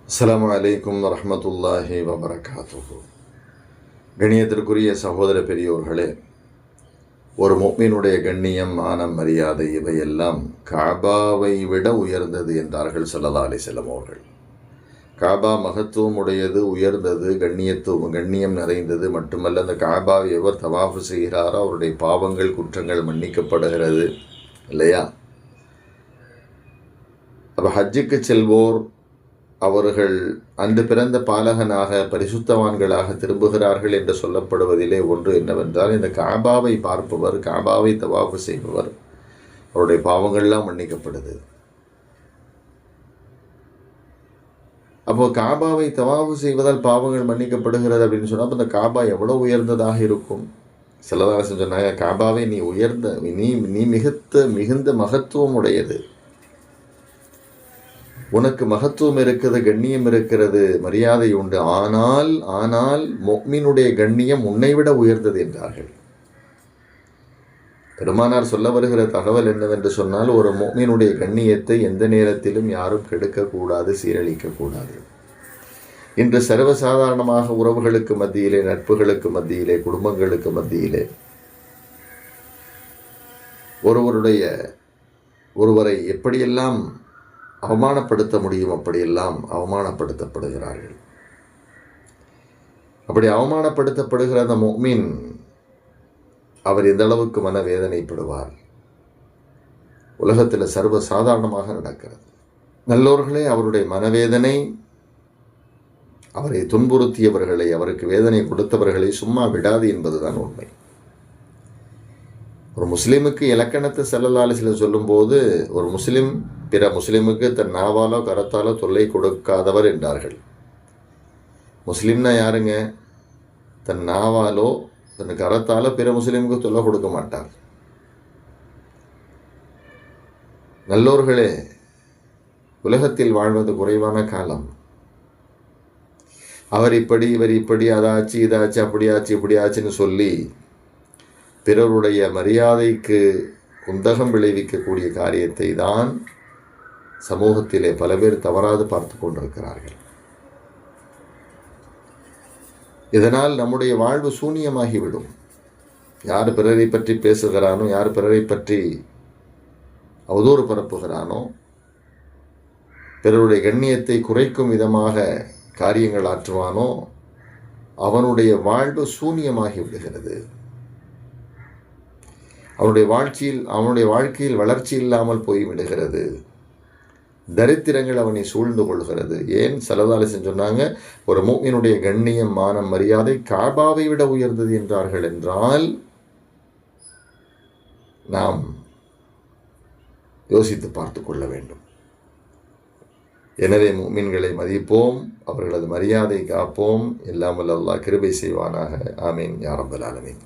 அஸ்ஸலாமு அலைக்கும் வரஹ்மத்துல்லாஹி வபரகாத்துஹு. கண்ணியத்திற்குரிய சகோதர பெரியோர்களே, ஒரு முஃமினுடைய கண்ணியம், மானம், மரியாதை இவையெல்லாம் காபாவை விட உயர்ந்தது என்றார்கள் ஸல்லல்லாஹு அலைஹி வஸல்லம் அவர்கள். காபா மகத்துவம் உடையது, உயர்ந்தது, கண்ணியம் நிறைந்தது. மட்டுமல்ல, அந்த காபாவை எவர் தவாஃபு செய்கிறாரோ அவருடைய பாவங்கள், குற்றங்கள் மன்னிக்கப்படுகிறது இல்லையா? அப்போ ஹஜ்ஜுக்கு செல்வோர் அவர்கள் அன்று பிறந்த பாலகனாக, பரிசுத்தவான்களாக திரும்புகிறார்கள் என்று சொல்லப்படுவதிலே ஒன்று என்னவென்றால், இந்த காபாவை பார்ப்பவர், காபாவை தவாஃபு செய்பவர், அவருடைய பாவங்கள்லாம் மன்னிக்கப்படுது. அப்போது காபாவை தவாஃபு செய்வதால் பாவங்கள் மன்னிக்கப்படுகிறது அப்படின்னு சொன்னால், அப்போ இந்த காபா எவ்வளோ உயர்ந்ததாக இருக்கும்? சிலதாக சொன்னாங்க, காபாவை நீ மிகுந்த மகத்துவம் உடையது, உனக்கு மகத்துவம் இருக்கிறது, கண்ணியம் இருக்கிறது, மரியாதை உண்டு. ஆனால் முஃமினுடைய கண்ணியம் உன்னை விட உயர்ந்தது என்றார்கள். பெருமானார் சொல்ல வருகிற தகவல் என்னவென்று சொன்னால், ஒரு முஃமினுடைய கண்ணியத்தை எந்த நேரத்திலும் யாரும் கெடுக்கக்கூடாது, சீரழிக்கக்கூடாது. இன்று சர்வசாதாரணமாக உறவுகளுக்கு மத்தியிலே, நட்புகளுக்கு மத்தியிலே, குடும்பங்களுக்கு மத்தியிலே ஒருவரை எப்படியெல்லாம் அவமானப்படுத்த முடியும் அப்படியெல்லாம் அவமானப்படுத்தப்படுகிறார்கள். அப்படி அவமானப்படுத்தப்படுகிற அந்த முஃமின், அவர் எந்த அளவுக்கு மனவேதனைப்படுவார்? உலகத்தில் சர்வ சாதாரணமாக நடக்கிறது. நல்லோர்களே, அவருடைய மனவேதனை, அவரை துன்புறுத்தியவர்களை, அவருக்கு வேதனை கொடுத்தவர்களை சும்மா விடாது என்பதுதான் உண்மை. ஒரு முஸ்லீமுக்கு இலக்கணத்தை ஸல்லல்லாஹு அலைஹி வஸல்லம் சொல்லும்போது, ஒரு முஸ்லீம் பிற முஸ்லீமுக்கு தன் நாவாலோ கரத்தாலோ தொல்லை கொடுக்காதவர் என்றார்கள். முஸ்லீம்னா யாருங்க? தன் நாவாலோ தன் கரத்தாலோ பிற முஸ்லீமுக்கு தொல்லை கொடுக்க மாட்டார். நல்லோர்களே, உலகத்தில் வாழ்வது குறைவான காலம். அவர் இப்படி, இவர் இப்படி, அதாச்சு இதாச்சு, அப்படியாச்சு இப்படியாச்சுன்னு சொல்லி பிறருடைய மரியாதைக்கு குந்தகம் விளைவிக்கக்கூடிய காரியத்தை தான் சமூகத்திலே பல பேர் தவறாது பார்த்து கொண்டிருக்கிறார்கள். இதனால் நம்முடைய வாழ்வு சூனியமாகிவிடும். யார் பிறரை பற்றி பேசுகிறானோ, யார் பிறரை பற்றி அவதூறு பரப்புகிறானோ, பிறருடைய கண்ணியத்தை குறைக்கும் விதமாக காரியங்கள் ஆற்றுவானோ, அவனுடைய வாழ்வு சூனியமாகி விடுகிறது. அவனுடைய வாழ்க்கையில் வளர்ச்சி இல்லாமல் போய்விடுகிறது. தரித்திரங்கள் அவனை சூழ்ந்து கொள்கிறது. ஏன்? ஸல்லல்லாஹு அலைஹி வஸல்லம் சொன்னாங்க, ஒரு முஃமினுடைய கண்ணியம், மானம், மரியாதை காபாவை விட உயர்ந்தது என்றார்கள். என்றால் நாம் யோசித்து பார்த்து கொள்ள வேண்டும். எனவே முஃமின்களை மதிப்போம், அவர்களது மரியாதை காப்போம். எல்லாம் வல்ல அல்லாஹ் கிருபை செய்வானாக. ஆமீன் யா ரப்பல் ஆலமீன்.